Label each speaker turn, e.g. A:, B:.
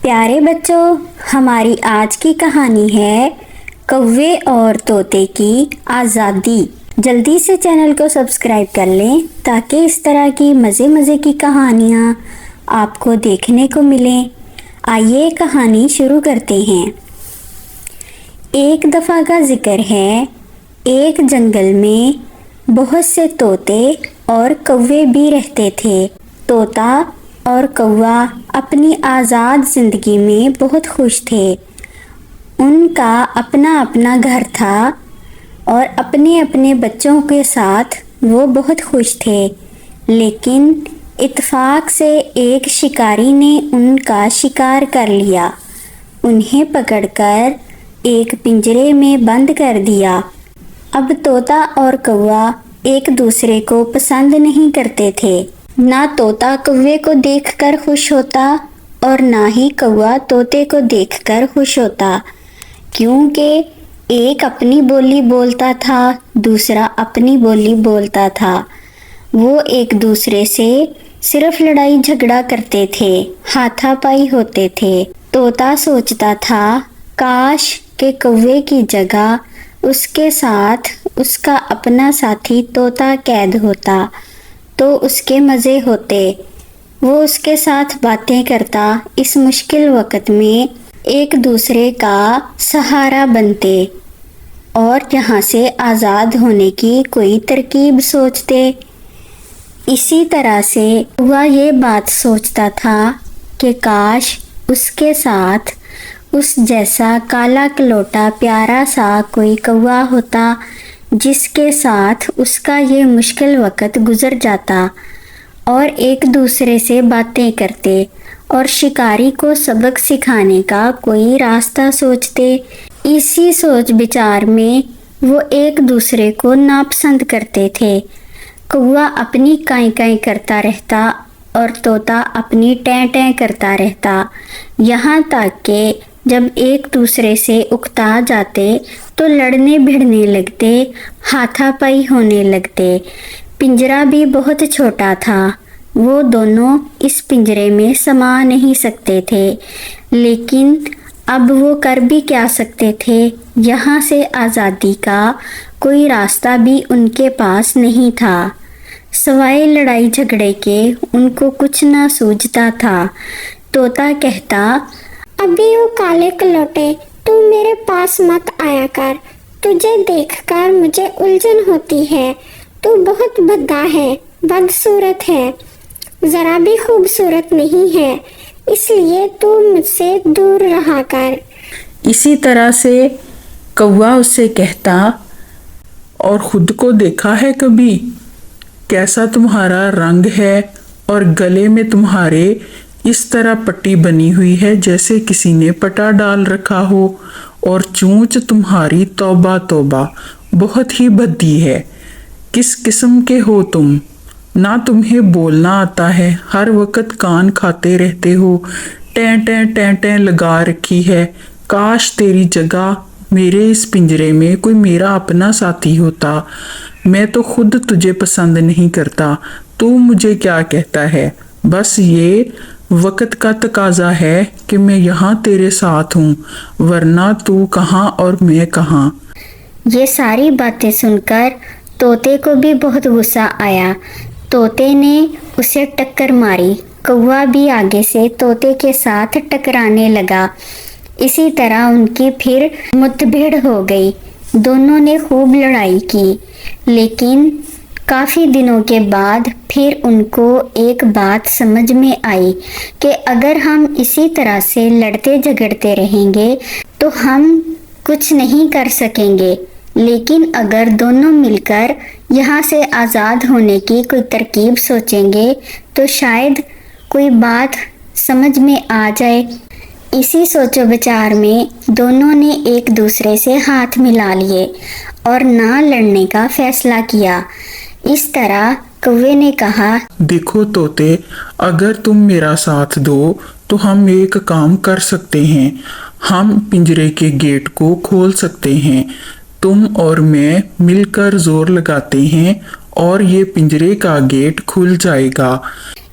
A: پیارے بچوں، ہماری آج کی کہانی ہے کوے اور طوطے کی آزادی۔ جلدی سے چینل کو سبسکرائب کر لیں تاکہ اس طرح کی مزے کی کہانیاں آپ کو دیکھنے کو ملیں۔ آئیے کہانی شروع کرتے ہیں۔ ایک دفعہ کا ذکر ہے، ایک جنگل میں بہت سے طوطے اور کوے بھی رہتے تھے۔ طوطا اور کوا اپنی آزاد زندگی میں بہت خوش تھے۔ ان کا اپنا اپنا گھر تھا اور اپنے اپنے بچوں کے ساتھ وہ بہت خوش تھے، لیکن اتفاق سے ایک شکاری نے ان کا شکار کر لیا۔ انہیں پکڑ کر ایک پنجرے میں بند کر دیا۔ اب طوطا اور کوا ایک دوسرے کو پسند نہیں کرتے تھے۔ نہ طوطا کوے کو دیکھ کر خوش ہوتا اور نہ ہی کوا طوطے کو دیکھ کر خوش ہوتا، کیونکہ ایک اپنی بولی بولتا تھا، دوسرا اپنی بولی بولتا تھا۔ وہ ایک دوسرے سے صرف لڑائی جھگڑا کرتے تھے، ہاتھا پائی ہوتے تھے۔ طوطا سوچتا تھا کاش کہ کوے کی جگہ اس کے ساتھ اس کا اپنا ساتھی طوطا قید ہوتا تو اس کے مزے ہوتے۔ وہ اس کے ساتھ باتیں کرتا، اس مشکل وقت میں ایک دوسرے کا سہارا بنتے اور یہاں سے آزاد ہونے کی کوئی ترکیب سوچتے۔ اسی طرح سے وہ یہ بات سوچتا تھا کہ کاش اس کے ساتھ اس جیسا کالا کلوٹا پیارا سا کوئی کوا ہوتا جس کے ساتھ اس کا یہ مشکل وقت گزر جاتا اور ایک دوسرے سے باتیں کرتے اور شکاری کو سبق سکھانے کا کوئی راستہ سوچتے۔ اسی سوچ بچار میں وہ ایک دوسرے کو ناپسند کرتے تھے۔ کوا اپنی کائیں کائیں کرتا رہتا اور طوطا اپنی ٹیں ٹیں کرتا رہتا، یہاں تک کہ جب ایک دوسرے سے اکتا جاتے تو لڑنے بھڑنے لگتے، ہاتھا پائی ہونے لگتے۔ پنجرہ بھی بہت چھوٹا تھا، وہ دونوں اس پنجرے میں سما نہیں سکتے تھے، لیکن اب وہ کر بھی کیا سکتے تھے؟ یہاں سے آزادی کا کوئی راستہ بھی ان کے پاس نہیں تھا، سوائے لڑائی جھگڑے کے ان کو کچھ نہ سوجھتا تھا۔ طوطا کہتا،
B: ابھی وہ کالے کلوٹے تو میرے پاس مت آیا کر، تجھے دیکھ کر مجھے الجھن ہوتی ہے، تو بہت بھدا ہے، بدصورت ہے، ذرا بھی خوبصورت نہیں ہے، اس لیے تو مجھ سے دور رہا کر۔
C: اسی طرح سے کوا اس سے کہتا، اور خود کو دیکھا ہے کبھی؟ کیسا تمہارا رنگ ہے اور گلے میں تمہارے اس طرح پٹی بنی ہوئی ہے جیسے کسی نے پٹا ڈال رکھا ہو، اور چونچ تمہاری توبہ توبہ بہت ہی بھدی ہے۔ کس قسم کے ہو تم؟ نہ تمہیں بولنا آتا ہے، ہر وقت کان کھاتے رہتے ہو، ٹیں ٹیں ٹیں ٹیں لگا رکھی ہے۔ کاش تیری جگہ میرے اس پنجرے میں کوئی میرا اپنا ساتھی ہوتا۔ میں تو خود تجھے پسند نہیں کرتا، تو مجھے کیا کہتا ہے؟ بس یہ وقت کا تقاضا ہے کہ میں یہاں تیرے ساتھ ہوں، ورنہ تو کہاں اور میں کہاں۔
A: یہ ساری باتیں سن کر طوطے کو بھی بہت غصہ آیا۔ طوطے نے اسے ٹکر ماری، کوا بھی آگے سے طوطے کے ساتھ ٹکرانے لگا۔ اسی طرح ان کی پھر متبھیڑ ہو گئی، دونوں نے خوب لڑائی کی، لیکن کافی دنوں کے بعد پھر ان کو ایک بات سمجھ میں آئی کہ اگر ہم اسی طرح سے لڑتے جھگڑتے رہیں گے تو ہم کچھ نہیں کر سکیں گے، لیکن اگر دونوں مل کر یہاں سے آزاد ہونے کی کوئی ترکیب سوچیں گے تو شاید کوئی بات سمجھ میں آ جائے۔ اسی سوچ و بچار میں دونوں نے ایک دوسرے سے ہاتھ ملا لیے اور نہ لڑنے کا فیصلہ کیا۔ اس طرح کوے نے کہا،
C: دیکھو طوطے، اگر تم میرا ساتھ دو تو ہم ایک کام کر سکتے ہیں، ہم پنجرے کے گیٹ کو کھول سکتے ہیں۔ تم اور میں مل کر زور لگاتے ہیں اور یہ پنجرے کا گیٹ کھل جائے گا۔